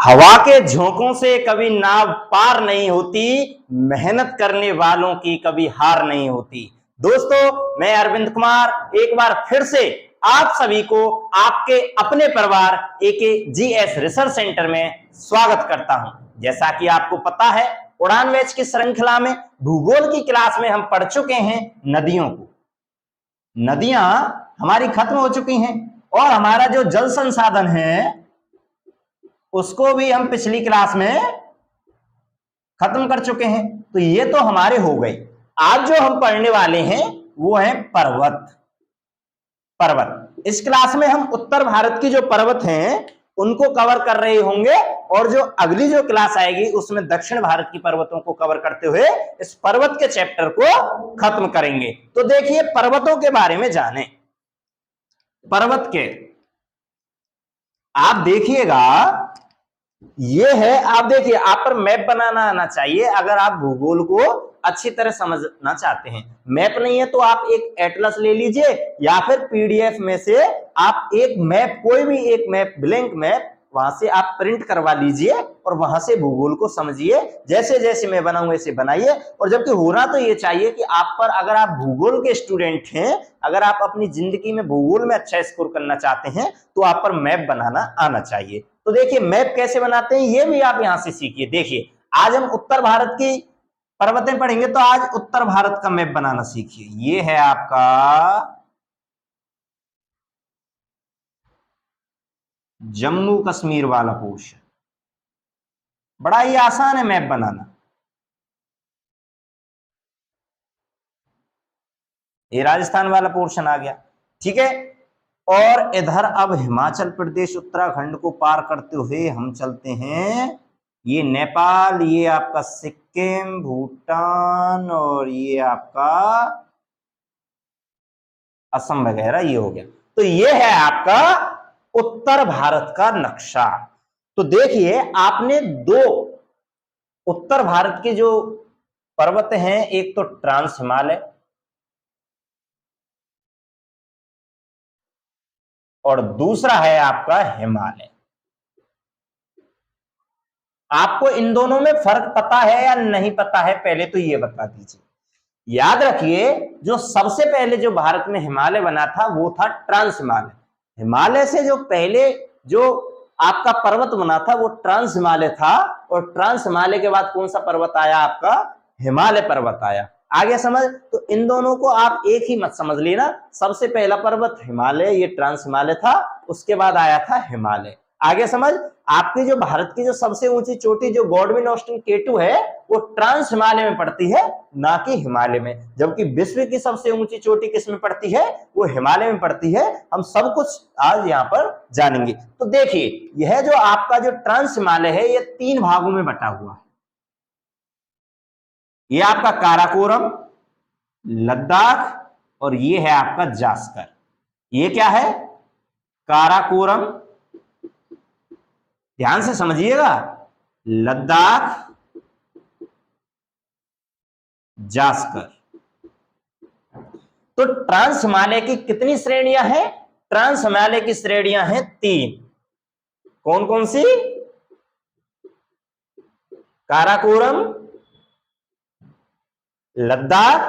हवा के झोंकों से कभी नाव पार नहीं होती, मेहनत करने वालों की कभी हार नहीं होती। दोस्तों, मैं अरविंद कुमार एक बार फिर से आप सभी को आपके अपने परिवार एके जीएस रिसर्च सेंटर में स्वागत करता हूं। जैसा कि आपको पता है, उड़ान बैच की श्रृंखला में भूगोल की क्लास में हम पढ़ चुके हैं नदियों को। नदियां हमारी खत्म हो चुकी हैं और हमारा जो जल संसाधन है उसको भी हम पिछली क्लास में खत्म कर चुके हैं। तो ये तो हमारे हो गए। आज जो हम पढ़ने वाले हैं वो है पर्वत। इस क्लास में हम उत्तर भारत की जो पर्वत हैं उनको कवर कर रहे होंगे और जो अगली जो क्लास आएगी उसमें दक्षिण भारत की पर्वतों को कवर करते हुए इस पर्वत के चैप्टर को खत्म करेंगे। तो देखिए, पर्वतों के बारे में जाने। पर्वत के आप देखिएगा, ये है, आप देखिए, आप पर मैप बनाना आना चाहिए अगर आप भूगोल को अच्छी तरह समझना चाहते हैं। मैप नहीं है तो आप एक एटलस ले लीजिए या फिर पीडीएफ में से आप एक मैप, कोई भी एक मैप, ब्लैंक मैप वहां से आप प्रिंट करवा लीजिए और वहां से भूगोल को समझिए। जैसे जैसे मैं बनाऊं वैसे बनाइए। और जबकि होना तो ये चाहिए कि आप पर, अगर आप भूगोल के स्टूडेंट हैं, अगर आप अपनी जिंदगी में भूगोल में अच्छा स्कोर करना चाहते हैं तो आप पर मैप बनाना आना चाहिए। तो देखिए, मैप कैसे बनाते हैं ये भी आप यहां से सीखिए। देखिए, आज हम उत्तर भारत की पर्वतें पढ़ेंगे तो आज उत्तर भारत का मैप बनाना सीखिए। ये है आपका जम्मू कश्मीर वाला पोर्शन। बड़ा ही आसान है मैप बनाना। ये राजस्थान वाला पोर्शन आ गया, ठीक है। और इधर अब हिमाचल प्रदेश उत्तराखंड को पार करते हुए हम चलते हैं, ये नेपाल, ये आपका सिक्किम, भूटान और ये आपका असम वगैरह, ये हो गया। तो ये है आपका उत्तर भारत का नक्शा। तो देखिए, आपने दो उत्तर भारत के जो पर्वत हैं, एक तो ट्रांस हिमालय और दूसरा है आपका हिमालय। आपको इन दोनों में फर्क पता है या नहीं पता है, पहले तो ये बता दीजिए। याद रखिए, जो सबसे पहले जो भारत में हिमालय बना था वो था ट्रांस हिमालय। हिमालय से जो पहले जो आपका पर्वत बना था वो ट्रांस हिमालय था और ट्रांस हिमालय के बाद कौन सा पर्वत आया? आपका हिमालय पर्वत आया। आगे समझ? तो इन दोनों को आप एक ही मत समझ लेना। सबसे पहला पर्वत हिमालय, ये ट्रांस हिमालय था, उसके बाद आया था हिमालय। आगे समझ? आपकी जो भारत की जो सबसे ऊंची चोटी जो गॉडविन ऑस्टिन केटू है वो ट्रांस हिमालय में पड़ती है, ना कि हिमालय में। जबकि विश्व की सबसे ऊंची चोटी किस में पड़ती है? वो हिमालय में पड़ती है। हम सब कुछ आज यहाँ पर जानेंगे। तो देखिए, यह जो आपका जो ट्रांस हिमालय है ये 3 भागों में बटा हुआ है। ये आपका काराकोरम, लद्दाख और ये है आपका जास्कर। ये क्या है? काराकोरम, ध्यान से समझिएगा, लद्दाख, जास्कर। तो ट्रांस हिमालय की कितनी श्रेणियां हैं? ट्रांस हिमालय की श्रेणियां हैं 3। कौन कौन सी? काराकोरम, लद्दाख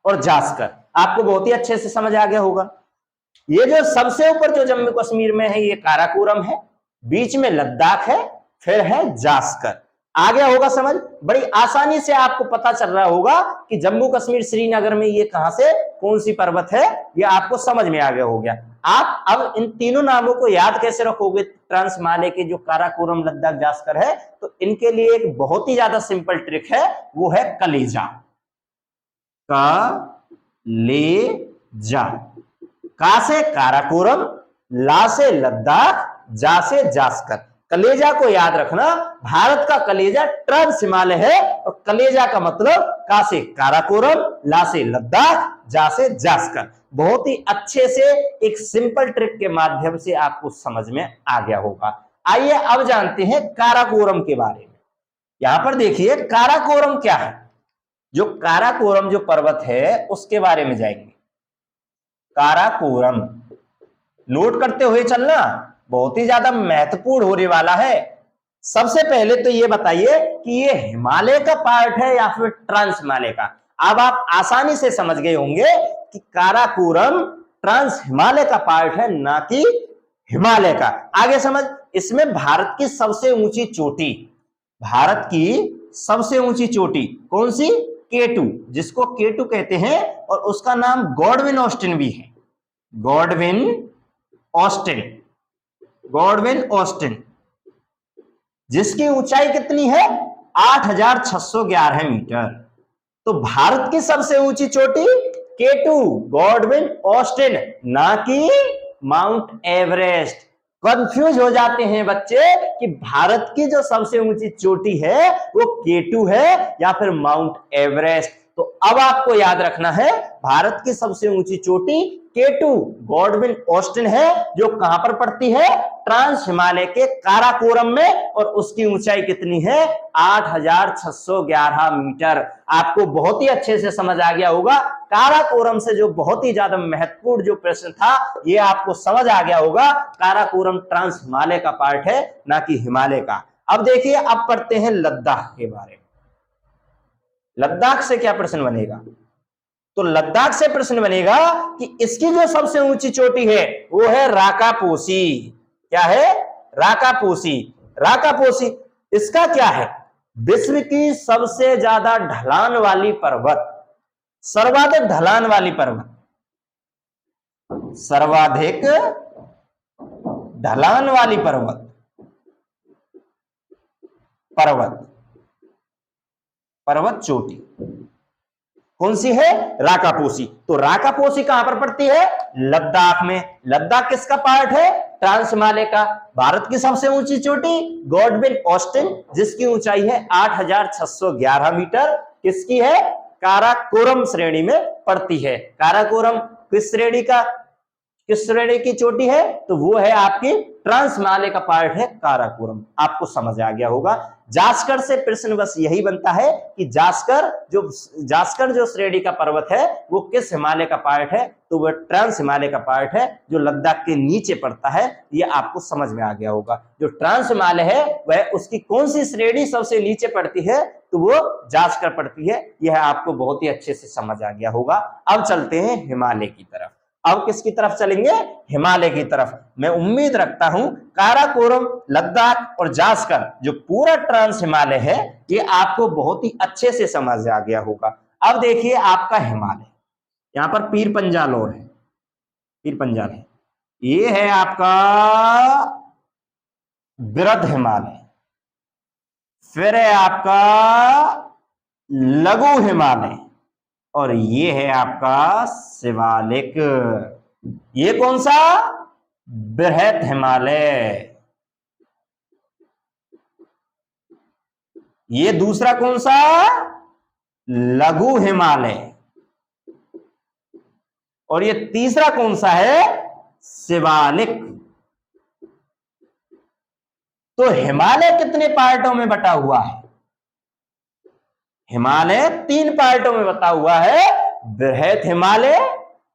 और जास्कर। आपको बहुत ही अच्छे से समझ आ गया होगा। ये जो सबसे ऊपर जो जम्मू कश्मीर में है ये काराकोरम है, बीच में लद्दाख है, फिर है जास्कर। आ गया होगा समझ? बड़ी आसानी से आपको पता चल रहा होगा कि जम्मू कश्मीर श्रीनगर में ये कहां से कौन सी पर्वत है, ये आपको समझ में आ गया हो गया। आप अब इन तीनों नामों को याद कैसे रखोगे? ट्रांस हिमालय के जो काराकोरम, लद्दाख, जास्कर है, तो इनके लिए एक बहुत ही ज्यादा सिंपल ट्रिक है, वो है कलेजा। कलेजा। का से काराकोरम, ला से लद्दाख, जा से जास्कर। कलेजा को याद रखना। भारत का कलेजा ट्रांस हिमालय है और कलेजा का मतलब का से काराकोरम, ला से लद्दाख, जा से जास्कर। बहुत ही अच्छे से एक सिंपल ट्रिक के माध्यम से आपको समझ में आ गया होगा। आइए अब जानते हैं काराकोरम के बारे में। यहां पर देखिए, काराकोरम क्या है? जो काराकोरम जो पर्वत है उसके बारे में जाएंगे। काराकोरम नोट करते हुए चलना, बहुत ही ज्यादा महत्वपूर्ण होने वाला है। सबसे पहले तो ये बताइए कि ये हिमालय का पार्ट है या फिर ट्रांस हिमालय का। अब आप आसानी से समझ गए होंगे कि काराकोरम ट्रांस हिमालय का पार्ट है, ना कि हिमालय का। आगे समझ, इसमें भारत की सबसे ऊंची चोटी, भारत की सबसे ऊंची चोटी कौन सी? K2, जिसको K2 कहते हैं, और उसका नाम गॉडविन ऑस्टिन भी है। गॉडविन ऑस्टिन, गॉडविन ऑस्टिन, जिसकी ऊंचाई कितनी है? 8611 मीटर। तो भारत की सबसे ऊंची चोटी K2, गॉडविन ऑस्टिन, ना कि माउंट एवरेस्ट। कंफ्यूज हो जाते हैं बच्चे कि भारत की जो सबसे ऊंची चोटी है वो K2 है या फिर माउंट एवरेस्ट। तो अब आपको याद रखना है, भारत की सबसे ऊंची चोटी K2, गॉडविन ऑस्टिन है, जो कहां पर पड़ती है? ट्रांस हिमालय के काराकोरम में, और उसकी ऊंचाई कितनी है? 8611 मीटर। आपको बहुत ही अच्छे से समझ आ गया होगा। काराकोरम से जो बहुत ही ज्यादा महत्वपूर्ण जो प्रश्न था, ये आपको समझ आ गया होगा। काराकोरम ट्रांस हिमालय का पार्ट है, ना कि हिमालय का। अब देखिए, अब पढ़ते हैं लद्दाख के बारे में। लद्दाख से क्या प्रश्न बनेगा? तो लद्दाख से प्रश्न बनेगा कि इसकी जो सबसे ऊंची चोटी है वो है राकापोसी। क्या है? राकापोसी। राकापोसी इसका क्या है? विश्व की सबसे ज्यादा ढलान वाली पर्वत, सर्वाधिक ढलान वाली पर्वत, सर्वाधिक ढलान वाली पर्वत, पर्वत चोटी कौन सी है? राकापोसी। तो राकापोसी कहां पर पड़ती है? लद्दाख में। लद्दाख किसका पार्ट है? ट्रांस हिमालय का। भारत की सबसे ऊंची चोटी गॉडविन ऑस्टिन, जिसकी ऊंचाई है 8611 मीटर, किसकी है? काराकोरम श्रेणी में पड़ती है। काराकोरम किस श्रेणी की चोटी है? तो वो है आपकी ट्रांस हिमालय का पार्ट है काराकोरम। आपको समझ आ गया होगा। जास्कर से प्रश्न बस यही बनता है कि जास्कर जो श्रेणी का पर्वत है वो किस हिमालय का पार्ट है? तो वह ट्रांस हिमालय का पार्ट है, जो लद्दाख के नीचे पड़ता है। ये आपको समझ में आ गया होगा। जो ट्रांस हिमालय है वह उसकी कौन सी श्रेणी सबसे नीचे पड़ती है? तो वो जास्कर पड़ती है। यह आपको बहुत ही अच्छे से समझ आ गया होगा। अब चलते हैं हिमालय की तरफ। अब किसकी तरफ चलेंगे? हिमालय की तरफ। मैं उम्मीद रखता हूं काराकोरम, लद्दाख और जास्कर जो पूरा ट्रांस हिमालय है ये आपको बहुत ही अच्छे से समझ आ गया होगा। अब देखिए आपका हिमालय, यहां पर पीर पंजाल और है, पीर पंजाल है, ये है आपका वृहद हिमालय, फिर है आपका लघु हिमालय, और ये है आपका शिवालिक। ये कौन सा? बृहद हिमालय। ये दूसरा कौन सा? लघु हिमालय। और ये तीसरा कौन सा है? शिवालिक। तो हिमालय कितने पार्टों में बटा हुआ है? हिमालय 3 पार्टों में बटा हुआ है, बृहद हिमालय,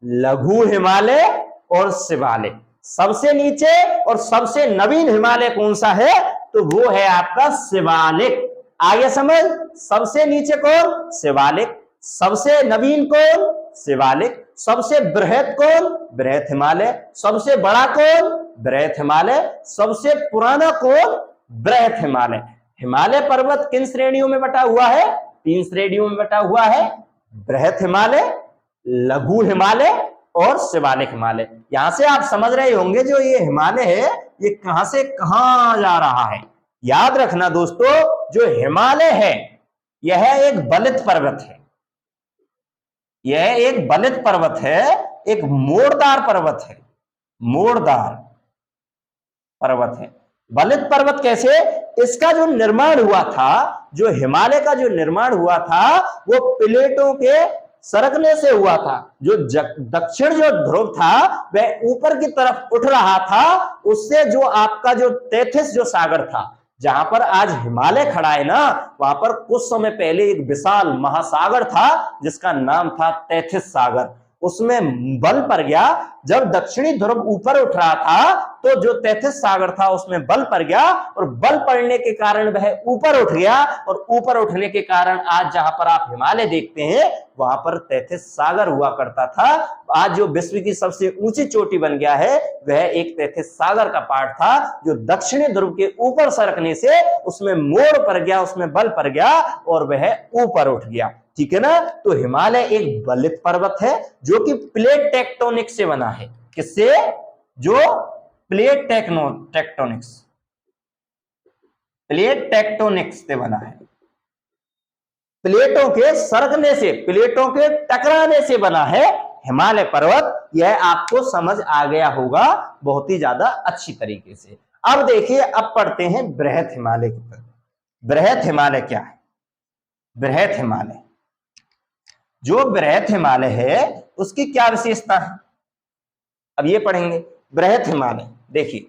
लघु हिमालय और शिवालिक। सबसे नीचे और सबसे नवीन हिमालय कौन सा है? तो वो है आपका शिवालिक। आगे समझ, सबसे नीचे कौन? शिवालिक। सबसे नवीन कौन? शिवालिक। सबसे बृहद कौन? बृहद हिमालय। सबसे बड़ा कौन? बृहद हिमालय। सबसे पुराना कौन? बृहद हिमालय। हिमालय पर्वत किन श्रेणियों में बटा हुआ है? 3 श्रेणियों में बटा हुआ है, बृहद हिमालय, लघु हिमालय और शिवालिक हिमालय। यहां से आप समझ रहे होंगे जो ये हिमालय है ये कहां से कहां जा रहा है। याद रखना दोस्तों, जो हिमालय है यह एक बलित पर्वत है, यह एक बलित पर्वत है, एक मोड़दार पर्वत है, मोड़दार पर्वत है। बलित पर्वत कैसे? इसका जो निर्माण हुआ था, जो हिमालय का जो निर्माण हुआ था वो प्लेटों के सरकने से हुआ था। जो दक्षिण जो ध्रुव था वह ऊपर की तरफ उठ रहा था, उससे जो आपका जो तैथिस जो सागर था, जहां पर आज हिमालय खड़ा है ना, वहां पर कुछ समय पहले एक विशाल महासागर था जिसका नाम था तैथिस सागर। उसमें बल पड़ गया, जब दक्षिणी ध्रुव ऊपर उठ रहा था तो जो तैथिस सागर था उसमें बल पड़ गया, और बल पड़ने के कारण वह ऊपर उठ गया, और ऊपर उठने के कारण आज जहां पर आप हिमालय देखते हैं वहां पर तैथिस सागर हुआ करता था। आज जो विश्व की सबसे ऊंची चोटी बन गया है वह एक तैथिस सागर का पार्ट था, जो दक्षिणी ध्रुव के ऊपर सरकने से उसमें मोड़ पड़ गया, उसमें बल पड़ गया और वह ऊपर उठ गया। ठीक है ना। तो हिमालय एक बलित पर्वत है जो कि प्लेट टेक्टोनिक्स से बना है। किससे? जो प्लेट टेक्टोनिक्स से बना है। प्लेटों के सरकने से, प्लेटों के टकराने से बना है हिमालय पर्वत। यह आपको समझ आ गया होगा बहुत ही ज्यादा अच्छी तरीके से। अब देखिए, अब पढ़ते हैं बृहत हिमालय की तरफ। बृहत हिमालय क्या है? बृहत हिमालय, जो बृहत हिमालय है उसकी क्या विशेषता है, अब ये पढ़ेंगे। बृहत हिमालय, देखिए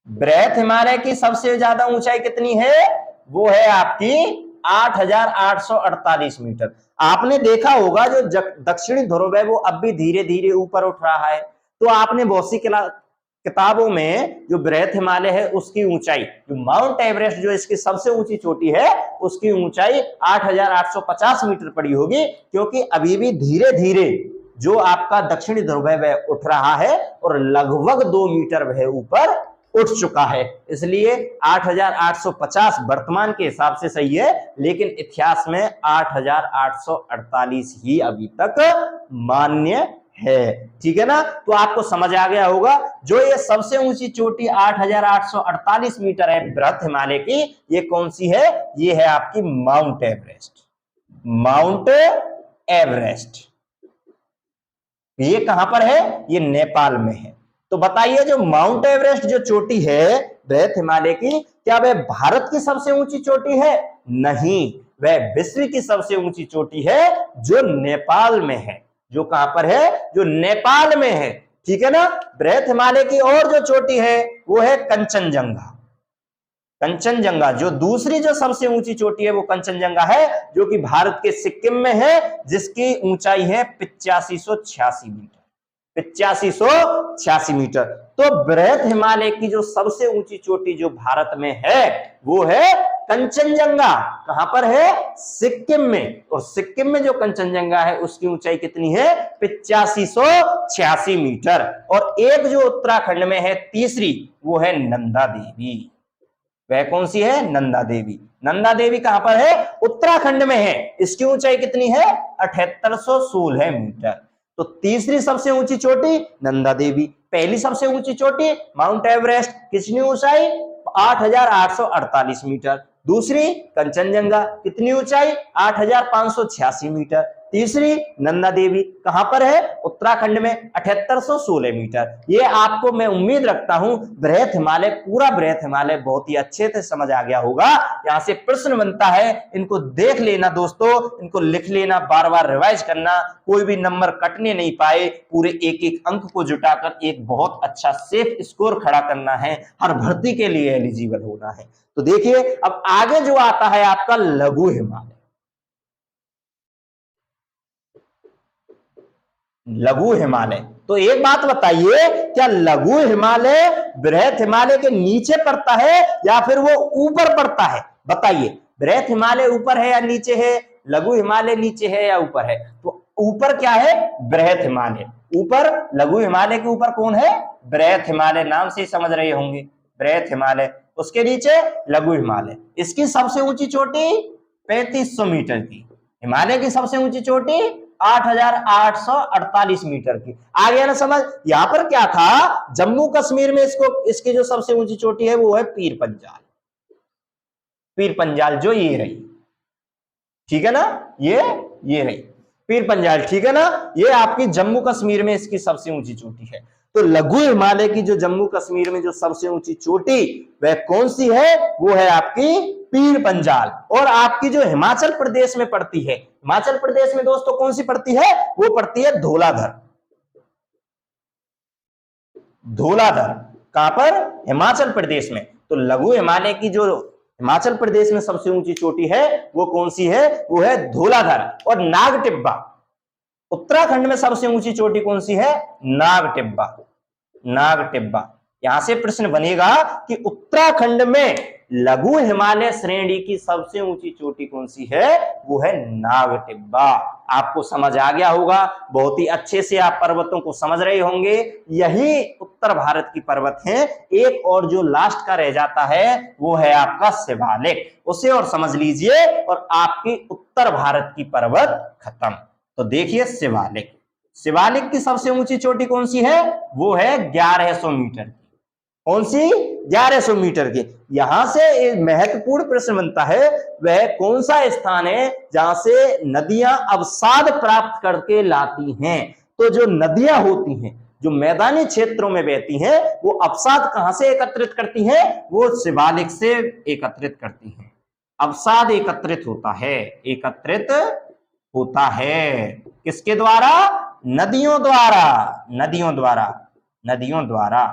बृहत हिमालय की सबसे ज्यादा ऊंचाई कितनी है? वो है आपकी 8,848 मीटर। आपने देखा होगा जो दक्षिणी ध्रुव है वो अब भी धीरे धीरे ऊपर उठ रहा है। तो आपने बहुत सी किताबों में जो बृहत हिमालय है उसकी ऊंचाई, जो माउंट एवरेस्ट जो इसकी सबसे ऊंची चोटी है उसकी ऊंचाई 8,850 मीटर पड़ी होगी, क्योंकि अभी भी धीरे धीरे जो आपका दक्षिणी ध्रुव है वह उठ रहा है और लगभग 2 मीटर वह ऊपर उठ चुका है। इसलिए 8,850 वर्तमान के हिसाब से सही है, लेकिन इतिहास में 8,848 ही अभी तक मान्य है। ठीक है ना। तो आपको समझ आ गया होगा जो ये सबसे ऊंची चोटी 8,848 मीटर है बृहत हिमालय की, ये कौन सी है? ये है आपकी माउंट एवरेस्ट। माउंट एवरेस्ट ये कहां पर है? ये नेपाल में है। तो बताइए, जो माउंट एवरेस्ट जो चोटी है बृहत हिमालय की, क्या वह भारत की सबसे ऊंची चोटी है? नहीं, वह विश्व की सबसे ऊंची चोटी है जो नेपाल में है। जो कहां पर है? जो नेपाल में है। ठीक है ना। बृहत हिमालय की और जो चोटी है वो है कंचनजंगा। कंचनजंगा जो दूसरी जो सबसे ऊंची चोटी है वो कंचनजंगा है, जो कि भारत के सिक्किम में है, जिसकी ऊंचाई है 8586 मीटर। 8586 मीटर। तो बृहत हिमालय की जो सबसे ऊंची चोटी जो भारत में है वो है कंचनजंगा। कहां पर है? सिक्किम में। और सिक्किम में जो कंचनजंगा है उसकी ऊंचाई कितनी है? 8586 मीटर। और एक जो उत्तराखंड में है तीसरी, वो है नंदा देवी। वह कौन सी है? नंदा देवी। नंदा देवी कहां पर है? उत्तराखंड में है। इसकी ऊंचाई कितनी है? 7816 मीटर। तो तीसरी सबसे ऊंची चोटी नंदा देवी, पहली सबसे ऊंची चोटी माउंट एवरेस्ट, कितनी ऊंचाई? 8,848 मीटर। दूसरी कंचनजंगा, कितनी ऊंचाई? 8,586 मीटर। तीसरी नंदा देवी कहां पर है? उत्तराखंड में, 7816 मीटर। ये आपको मैं उम्मीद रखता हूं बृहत हिमालय, पूरा बृहत हिमालय बहुत ही अच्छे से समझ आ गया होगा। यहां से प्रश्न बनता है, इनको देख लेना दोस्तों, इनको लिख लेना, बार बार रिवाइज करना, कोई भी नंबर कटने नहीं पाए। पूरे एक एक अंक को जुटाकर एक बहुत अच्छा सेफ स्कोर खड़ा करना है, हर भर्ती के लिए एलिजिबल होना है। तो देखिए, अब आगे जो आता है आपका लघु हिमालय। लघु हिमालय, तो एक बात बताइए, क्या लघु हिमालय बृहत हिमालय के नीचे पड़ता है या फिर वो ऊपर पड़ता है? बताइए, बृहत हिमालय ऊपर है या नीचे है? लघु हिमालय नीचे है या ऊपर है? तो ऊपर क्या है? बृहत हिमालय। ऊपर लघु हिमालय के ऊपर कौन है? बृहत हिमालय, नाम से ही समझ रहे होंगे, बृहत हिमालय। उसके नीचे लघु हिमालय। इसकी सबसे ऊंची चोटी 3500 मीटर की। हिमालय की सबसे ऊंची चोटी 8,848 मीटर की। आ गया ना समझ? यहां पर क्या था, जम्मू कश्मीर में इसकी जो सबसे ऊंची चोटी है वो है पीर पंजाल। पीर पंजाल जो ये रही, ठीक है ना, ये रही पीर पंजाल। ठीक है ना। ये आपकी जम्मू कश्मीर में इसकी सबसे ऊंची चोटी है। तो लघु हिमालय की जो जम्मू कश्मीर में जो सबसे ऊंची चोटी वह कौन सी है? वो है आपकी पीर पंजाल। और आपकी जो हिमाचल प्रदेश में पड़ती है, हिमाचल प्रदेश में दोस्तों कौन सी पड़ती है? वो पड़ती है धौलाधर। धौलाधर कहां पर? हिमाचल प्रदेश में। तो लघु हिमालय की जो हिमाचल प्रदेश में सबसे ऊंची चोटी है वो कौन सी है? वो है धौलाधर। और नागटिब्बा, उत्तराखंड में सबसे ऊंची चोटी कौन सी है? नागटिब्बा। नागटिब्बा। यहां से प्रश्न बनेगा कि उत्तराखंड में लघु हिमालय श्रेणी की सबसे ऊंची चोटी कौन सी है? वो है नागटिब्बा। आपको समझ आ गया होगा, बहुत ही अच्छे से आप पर्वतों को समझ रहे होंगे। यही उत्तर भारत की पर्वत हैं। एक और जो लास्ट का रह जाता है वो है आपका शिवालिक, उसे और समझ लीजिए और आपकी उत्तर भारत की पर्वत खत्म। तो देखिए शिवालिक, शिवालिक की सबसे ऊंची चोटी कौन सी है? वो है 1100 मीटर की। कौन सी? 1100 मीटर की। यहां से एक महत्वपूर्ण प्रश्न बनता है, वह कौन सा स्थान है जहां से नदियां अवसाद प्राप्त करके लाती हैं? तो जो नदियां होती हैं जो मैदानी क्षेत्रों में बहती हैं, वो अवसाद कहां से एकत्रित करती हैं? वो शिवालिक से एकत्रित करती हैं। अवसाद एकत्रित होता है, एकत्रित होता है किसके द्वारा? नदियों द्वारा, नदियों द्वारा, नदियों द्वारा।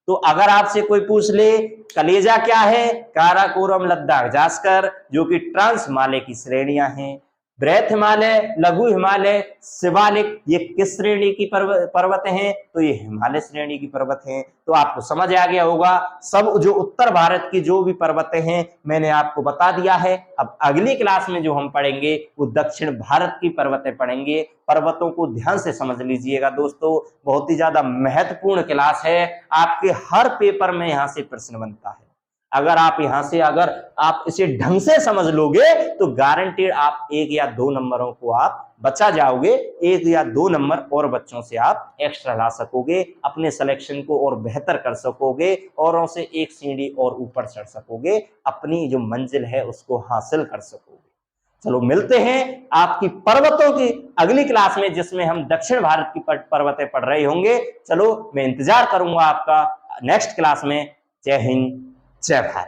तो अगर आपसे कोई पूछ ले कलेजा क्या है? काराकोरम, लद्दाख, जास्कर, जो कि ट्रांस हिमालय की श्रेणियां हैं। बृहत हिमालय, लघु हिमालय, शिवालिक, ये किस श्रेणी की पर्वत हैं? तो ये हिमालय श्रेणी की पर्वत हैं। तो आपको समझ आ गया होगा, सब जो उत्तर भारत की जो भी पर्वतें हैं मैंने आपको बता दिया है। अब अगली क्लास में जो हम पढ़ेंगे वो दक्षिण भारत की पर्वतें पढ़ेंगे। पर्वतों को ध्यान से समझ लीजिएगा दोस्तों, बहुत ही ज्यादा महत्वपूर्ण क्लास है। आपके हर पेपर में यहां से प्रश्न बनता है। अगर आप इसे ढंग से समझ लोगे तो गारंटेड आप 1 या 2 नंबरों को आप बचा जाओगे। 1 या 2 नंबर और बच्चों से आप एक्स्ट्रा ला सकोगे, अपने सिलेक्शन को और बेहतर कर सकोगे, औरों से एक सीढ़ी और ऊपर चढ़ सकोगे, अपनी जो मंजिल है उसको हासिल कर सकोगे। चलो मिलते हैं आपकी पर्वतों की अगली क्लास में, जिसमें हम दक्षिण भारत की पर्वतें पढ़ रहे होंगे। चलो मैं इंतजार करूंगा आपका नेक्स्ट क्लास में। जय हिंद, जय भारत।